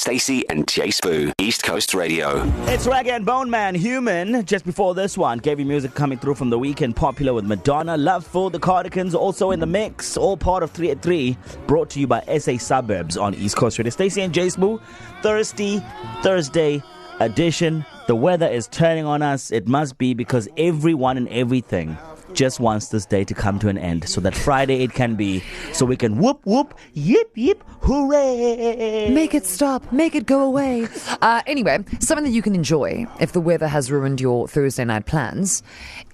Stacey and Jay Spoo, East Coast Radio. It's Rag and Bone Man, Human. Just before this one, gave you music coming through from the weekend, popular with Madonna, Love for the Cardigans, also in the mix, all part of 3 at 3, brought to you by SA Suburbs on East Coast Radio. Stacey and Jay Spoo, Thursday edition. The weather is turning on us. It must be because everyone and everything just wants this day to come to an end so that Friday it can be, so we can whoop whoop, yip yip, hooray. Make it stop, make it go away. Anyway, something that you can enjoy if the weather has ruined your Thursday night plans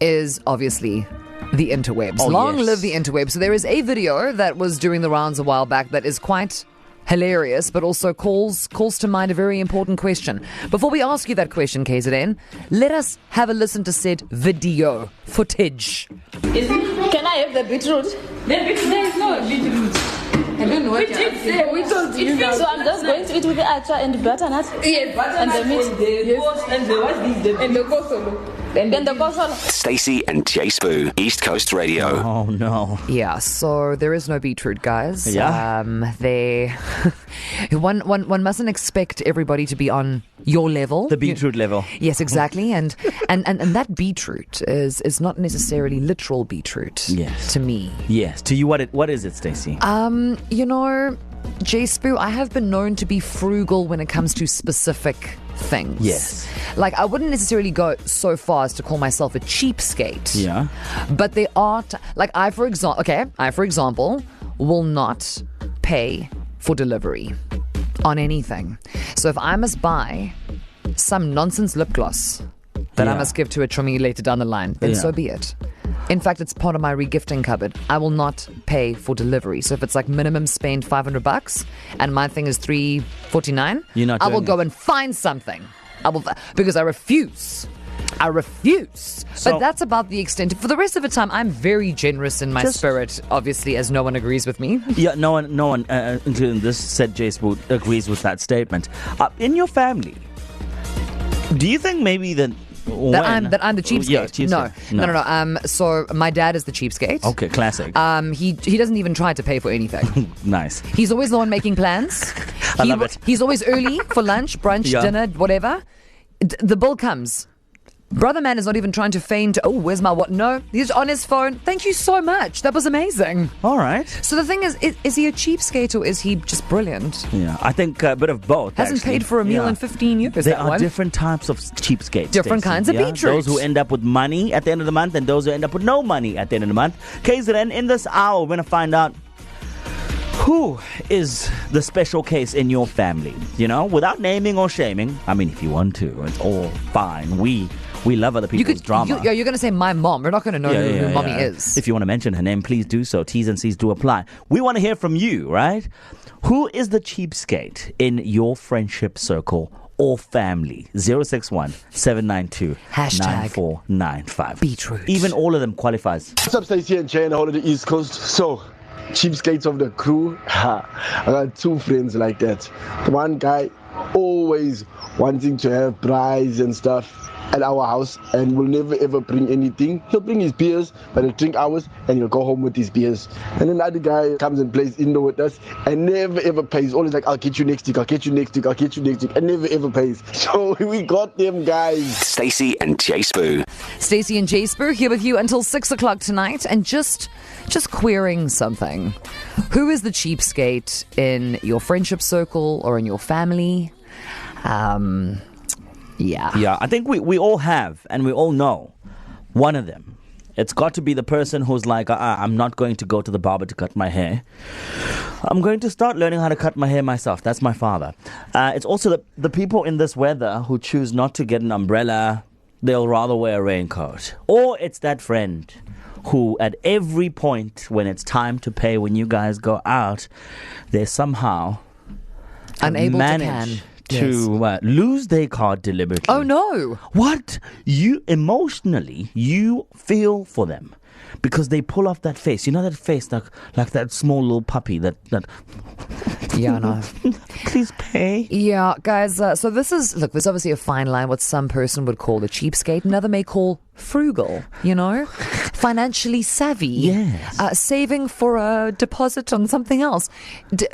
is obviously the interwebs. Long live the interwebs. So there is a video that was doing the rounds a while back that is quite hilarious, but also calls to mind a very important question. Before we ask you that question, KZN, let us have a listen to said video footage. Can I have the beetroot? There is no beetroot. I don't know what we told you. So I'm just going to eat with the acha and butternut. Yes, and the meat. Yes. And the what is the and the kosolo. And then the kosolo. Stacey and Jay Spoo, East Coast Radio. Oh no. Yeah, so there is no beetroot, guys. Yeah. One mustn't expect everybody to be on your level. The beetroot level. Yes, exactly. And that beetroot is not necessarily literal beetroot. Yes. To me. Yes. To you, what is it, Stacey? You know, Jay Spoo, I have been known to be frugal when it comes to specific things. Yes. Like, I wouldn't necessarily go so far as to call myself a cheapskate. Yeah. But they are, I, for example, will not pay for delivery on anything. So if I must buy some nonsense lip gloss that I must give to a Trummy later down the line, then so be it. In fact, it's part of my regifting cupboard. I will not pay for delivery. So if it's like minimum spend $500 and my thing is $349, I will go and find something. Because I refuse. So, but that's about the extent. For the rest of the time, I'm very generous in my spirit, obviously, as no one agrees with me. Yeah, no one, including this said Jay Spoo, agrees with that statement. In your family, do you think maybe that I'm the cheapskate? Yeah, cheapskate. No. So my dad is the cheapskate. Okay, classic. He doesn't even try to pay for anything. Nice. He's always the one making plans. I love it. He's always early for lunch, brunch, dinner, whatever. The bill comes. Brother man is not even trying to feign to, where's my what? No, he's on his phone. Thank you so much. That was amazing. All right. So the thing is he a cheapskate or is he just brilliant? Yeah, I think a bit of both. Hasn't paid for a meal in 15 years. There are different types of cheapskates. Different kinds of beetroot. Those who end up with money at the end of the month and those who end up with no money at the end of the month. KZN, in this hour, we're going to find out who is the special case in your family, without naming or shaming. I mean, if you want to, it's all fine. We love other people's drama. You're going to say my mom. We're not going to know who mommy is. If you want to mention her name, please do so. T's and C's do apply. We want to hear from you, right? Who is the cheapskate in your friendship circle or family? 061-792-9495. Beetroot. Even all of them qualifies. What's up, Stacey and Jay, and all of the East Coast? So, cheapskates of the crew. I got two friends like that. The one guy always wanting to have braais and stuff at our house and will never ever bring anything. He'll bring his beers, but he'll drink ours and he'll go home with his beers. And then another guy comes and plays indoor with us and never ever pays. Always like, I'll get you next week, I'll get you next week, I'll get you next week, and never ever pays. So we got them guys. Stacey and Jay Spoo. Stacey and Jay Spoo here with you until 6 o'clock tonight, and just querying something. Who is the cheapskate in your friendship circle or in your family? Yeah, I think we all have, and we all know one of them. It's got to be the person who's like, I'm not going to go to the barber to cut my hair. I'm going to start learning how to cut my hair myself. That's my father. It's also the people in this weather who choose not to get an umbrella. They'll rather wear a raincoat. Or it's that friend who at every point when it's time to pay, when you guys go out, they somehow unable manage to lose their card deliberately. Oh no! What? You feel for them because they pull off that face. You know that face like that small little puppy that Yeah, no. Please pay. Yeah, guys, so there's obviously a fine line, what some person would call a cheapskate, another may call frugal, financially savvy, Yes. saving for a deposit on something else.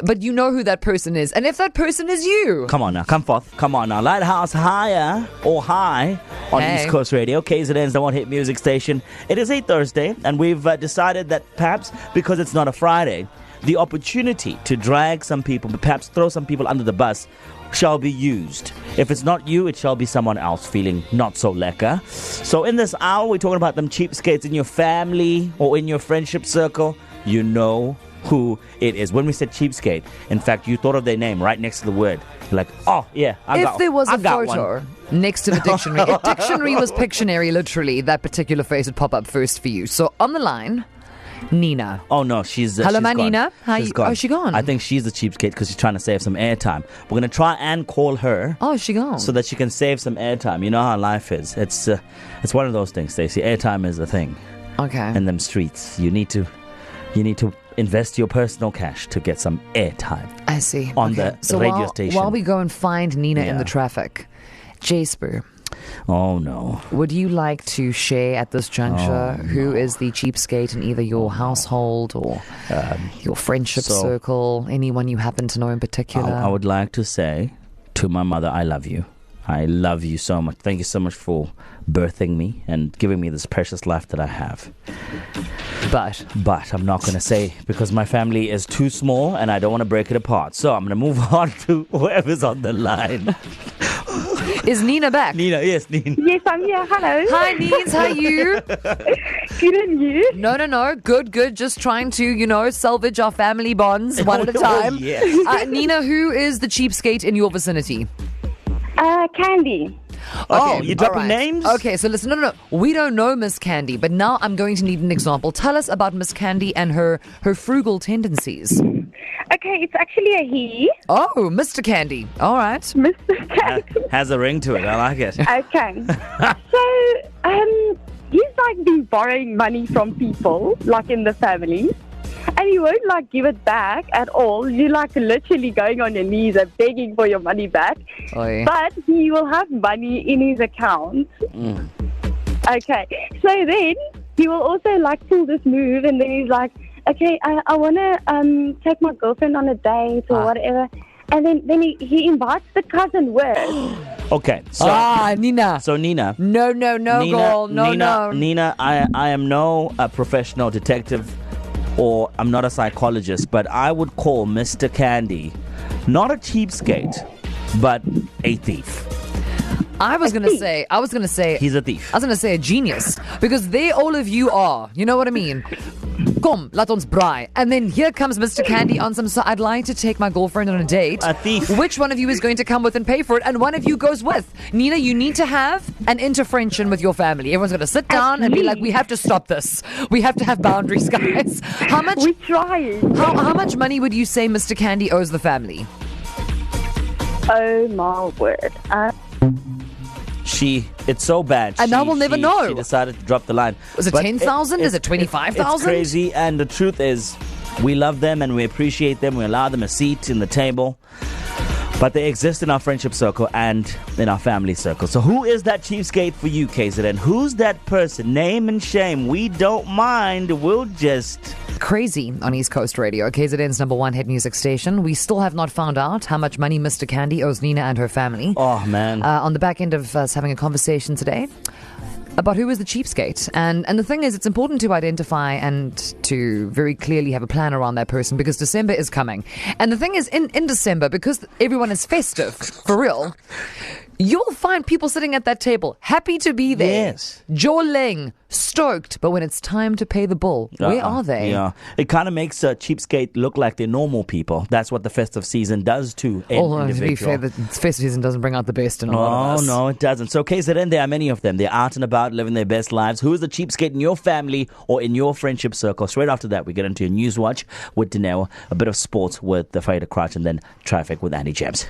But you know who that person is. And if that person is you, Come on now, come forth. Come on now. Lighthouse higher or high on Hey. East Coast Radio. KZN's the one hit music station. It is a Thursday, and we've decided that perhaps because it's not a Friday, the opportunity to drag some people, but perhaps throw some people under the bus, shall be used. If it's not you, it shall be someone else feeling not so lekker. So in this hour, we're talking about them cheapskates in your family or in your friendship circle. You know who it is. When we said cheapskate, in fact, you thought of their name right next to the word. You're like, oh, yeah, if there was I a got photo one. next to the dictionary, if dictionary was Pictionary, literally, that particular face would pop up first for you. So on the line, Nina. Oh no, she's Hello, she's my gone. Nina. How She's you- gone. oh, she gone? I think she's the cheapskate because she's trying to save some airtime. We're gonna try and call her Oh, is she gone? so that she can save some airtime. You know how life is. It's one of those things, Stacey. Airtime is a thing Okay. in them streets. You need to invest your personal cash to get some airtime. I see. on the so radio station. While we go and find Nina in Yeah. the traffic, Jasper, Oh no. would you like to share at this juncture who is the cheapskate in either your household or your friendship so- circle, anyone you happen to know in particular? I would like to say to my mother, I love you. I love you so much. Thank you so much for birthing me and giving me this precious life that I have. But But I'm not going to say because my family is too small and I don't want to break it apart. So I'm going to move on to whoever's on the line. is Nina back? Nina, yes, Nina. Yes, I'm here. Hello. Hi, Nins. How are you? Good and you? No. Good. Just trying to, salvage our family bonds one at a time. Oh, yes. Nina, who is the cheapskate in your vicinity? Candy. Okay, you're dropping all right. names? Okay, so listen, no. We don't know Miss Candy, but now I'm going to need an example. Tell us about Miss Candy and her frugal tendencies. Okay, it's actually a he, Oh, Mr. Candy. All right. Mr. Candy. Has a ring to it. I like it. Okay. So, he's like been borrowing money from people, like in the family. And he won't like give it back at all. You're like literally going on your knees and begging for your money back. Oi. But he will have money in his account. Okay. So then he will also like pull this move and then he's like, okay, I want to take my girlfriend on a date or whatever. And then he invites the cousin with. Okay, so Nina. so Nina. No, girl. No. Nina, I am no professional detective or I'm not a psychologist, but I would call Mr. Candy not a cheapskate, but a thief. I was gonna say He's a thief. I was gonna say a genius because they all of you are. You know what I mean? Kom, laat ons braai. And then here comes Mr. Candy on some. So I'd like to take my girlfriend on a date. A thief. Which one of you is going to come with and pay for it? And one of you goes with. Nina, you need to have an intervention with your family. Everyone's going to sit down and be like, we have to stop this. We have to have boundaries, guys. How much? We're trying. How much money would you say Mr. Candy owes the family? Oh my word. It's so bad. And now we'll never know. She decided to drop the line. Was it But 10,000? Is it it's 25,000? It's crazy, and the truth is, we love them and we appreciate them. We allow them a seat in the table. But they exist in our friendship circle and in our family circle. So who is that cheapskate for you, KZN? Who's that person? Name and shame. We don't mind. We'll just... Crazy on East Coast Radio, KZN's number one hit music station. We still have not found out how much money Mr. Candy owes Nina and her family. Oh, man. On the back end of us having a conversation today about who is the cheapskate. And the thing is, it's important to identify and to very clearly have a plan around that person because December is coming. And the thing is, in December, because everyone is festive, for real, you'll find people sitting at that table happy to be there. Yes. Jolling, stoked. But when it's time to pay the bill, where are they? Yeah. It kind of makes a cheapskate look like they're normal people. That's what the festive season does to an Although, to be individual. fair, the festive season doesn't bring out the best in a lot of us. No, it doesn't. So, KZN, there are many of them. They're out and about, living their best lives. Who is the cheapskate in your family or in your friendship circle? Straight after that, we get into your news watch with Dineo, a bit of sports with the Fader Crutch, and then traffic with Andy James.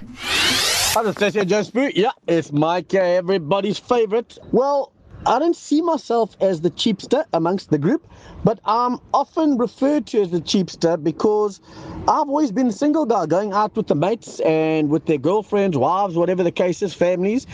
Hello, Station Jasper. Yeah, it's Mike, everybody's favorite. Well, I don't see myself as the cheapster amongst the group, but I'm often referred to as the cheapster because I've always been the single guy going out with the mates and with their girlfriends, wives, whatever the case is, families.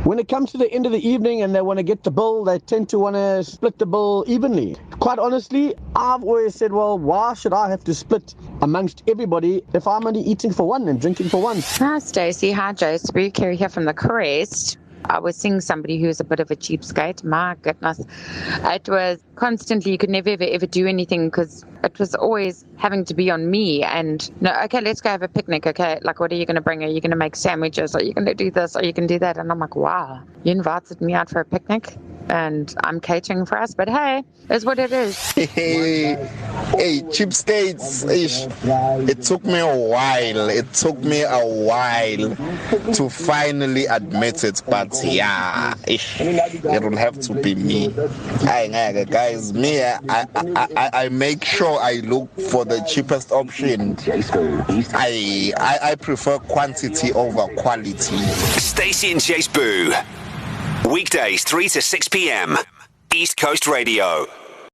When it comes to the end of the evening and they want to get the bill, they tend to want to split the bill evenly. Quite honestly, I've always said, well, why should I have to split amongst everybody if I'm only eating for one and drinking for one? Hi, Stacey. Hi, Joe. Carrie here from the Crest. I was seeing somebody who's a bit of a cheapskate. My goodness. It was constantly, you could never, ever do anything because it was always having to be on me. And, no, okay, let's go have a picnic. Okay, like, what are you going to bring? Are you going to make sandwiches? Are you going to do this? Are you going to do that? And I'm like, wow, you invited me out for a picnic and I'm catering for us. But hey, it's what it is. Hey, cheapskates. It took me a while. It took me a while to finally admit it. But yeah, it will have to be me. Guys, me, I make sure I look for the cheapest option. I prefer quantity over quality. Stacey and Chase Boo. Weekdays 3 to 6 p.m. East Coast Radio.